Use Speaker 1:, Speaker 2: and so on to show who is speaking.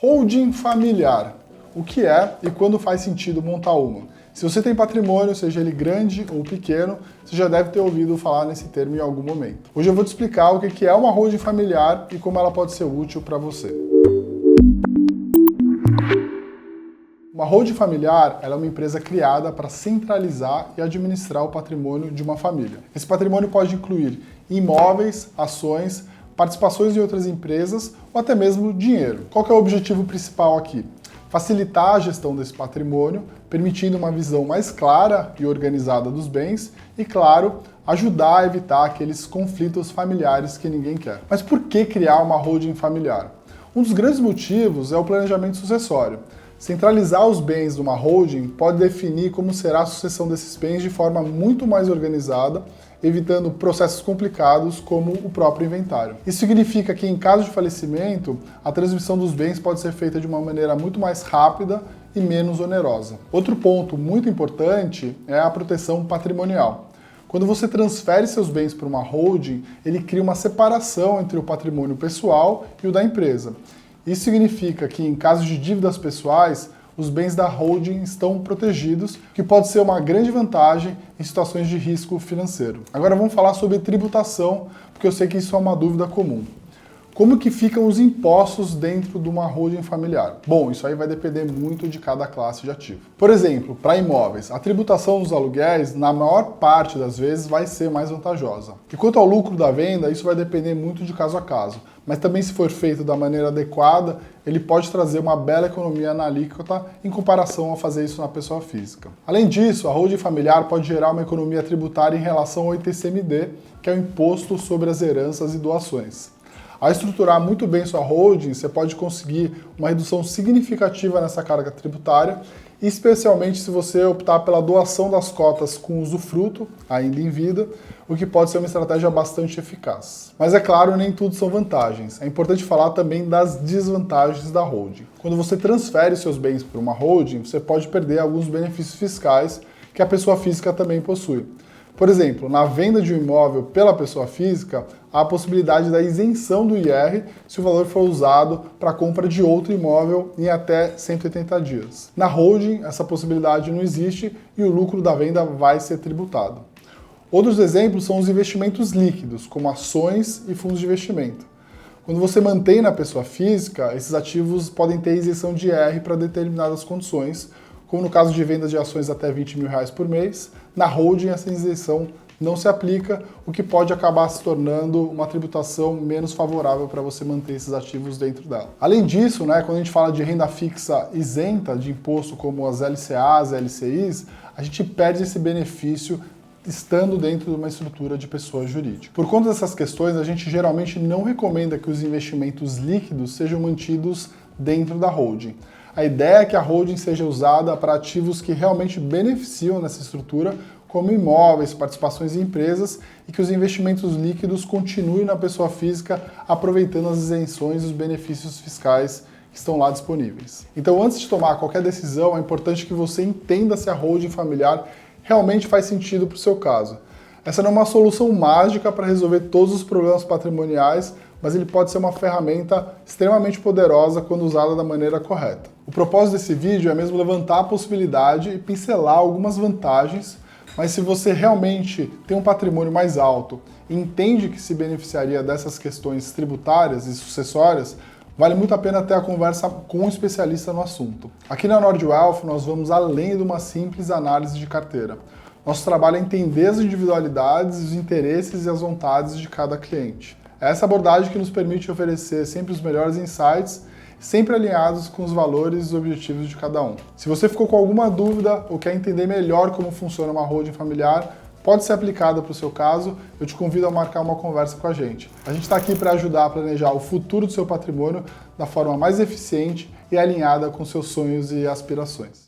Speaker 1: Holding familiar. O que é e quando faz sentido montar uma? Se você tem patrimônio, seja ele grande ou pequeno, você já deve ter ouvido falar nesse termo em algum momento. Hoje eu vou te explicar o que é uma holding familiar e como ela pode ser útil para você. Uma holding familiar ela é uma empresa criada para centralizar e administrar o patrimônio de uma família. Esse patrimônio pode incluir imóveis, ações, participações em outras empresas ou até mesmo dinheiro. Qual que é o objetivo principal aqui? Facilitar a gestão desse patrimônio, permitindo uma visão mais clara e organizada dos bens e, claro, ajudar a evitar aqueles conflitos familiares que ninguém quer. Mas por que criar uma holding familiar? Um dos grandes motivos é o planejamento sucessório. Centralizar os bens de uma holding pode definir como será a sucessão desses bens de forma muito mais organizada, evitando processos complicados como o próprio inventário. Isso significa que, em caso de falecimento, a transmissão dos bens pode ser feita de uma maneira muito mais rápida e menos onerosa. Outro ponto muito importante é a proteção patrimonial. Quando você transfere seus bens para uma holding, ele cria uma separação entre o patrimônio pessoal e o da empresa. Isso significa que, em caso de dívidas pessoais, os bens da holding estão protegidos, que pode ser uma grande vantagem em situações de risco financeiro. Agora vamos falar sobre tributação, porque eu sei que isso é uma dúvida comum. Como que ficam os impostos dentro de uma holding familiar? Bom, isso aí vai depender muito de cada classe de ativo. Por exemplo, para imóveis, a tributação dos aluguéis, na maior parte das vezes, vai ser mais vantajosa. E quanto ao lucro da venda, isso vai depender muito de caso a caso. Mas também, se for feito da maneira adequada, ele pode trazer uma bela economia na alíquota em comparação a fazer isso na pessoa física. Além disso, a holding familiar pode gerar uma economia tributária em relação ao ITCMD, que é o Imposto sobre as Heranças e Doações. Ao estruturar muito bem sua holding, você pode conseguir uma redução significativa nessa carga tributária, especialmente se você optar pela doação das cotas com usufruto, ainda em vida, o que pode ser uma estratégia bastante eficaz. Mas é claro, nem tudo são vantagens. É importante falar também das desvantagens da holding. Quando você transfere seus bens para uma holding, você pode perder alguns benefícios fiscais que a pessoa física também possui. Por exemplo, na venda de um imóvel pela pessoa física, há a possibilidade da isenção do IR se o valor for usado para a compra de outro imóvel em até 180 dias. Na holding, essa possibilidade não existe e o lucro da venda vai ser tributado. Outros exemplos são os investimentos líquidos, como ações e fundos de investimento. Quando você mantém na pessoa física, esses ativos podem ter isenção de IR para determinadas condições, como no caso de vendas de ações até R$20 mil por mês. Na holding, essa isenção não se aplica, o que pode acabar se tornando uma tributação menos favorável para você manter esses ativos dentro dela. Além disso, quando a gente fala de renda fixa isenta de imposto, como as LCAs, LCIs, a gente perde esse benefício estando dentro de uma estrutura de pessoa jurídica. Por conta dessas questões, a gente geralmente não recomenda que os investimentos líquidos sejam mantidos dentro da holding. A ideia é que a holding seja usada para ativos que realmente beneficiam nessa estrutura, como imóveis, participações em empresas, e que os investimentos líquidos continuem na pessoa física, aproveitando as isenções e os benefícios fiscais que estão lá disponíveis. Então, antes de tomar qualquer decisão, é importante que você entenda se a holding familiar realmente faz sentido para o seu caso. Essa não é uma solução mágica para resolver todos os problemas patrimoniais, mas ele pode ser uma ferramenta extremamente poderosa quando usada da maneira correta. O propósito desse vídeo é mesmo levantar a possibilidade e pincelar algumas vantagens, mas se você realmente tem um patrimônio mais alto e entende que se beneficiaria dessas questões tributárias e sucessórias, vale muito a pena ter a conversa com um especialista no assunto. Aqui na NordWealth nós vamos além de uma simples análise de carteira. Nosso trabalho é entender as individualidades, os interesses e as vontades de cada cliente. É essa abordagem que nos permite oferecer sempre os melhores insights, sempre alinhados com os valores e objetivos de cada um. Se você ficou com alguma dúvida ou quer entender melhor como funciona uma holding familiar, pode ser aplicada para o seu caso, eu te convido a marcar uma conversa com a gente. A gente está aqui para ajudar a planejar o futuro do seu patrimônio da forma mais eficiente e alinhada com seus sonhos e aspirações.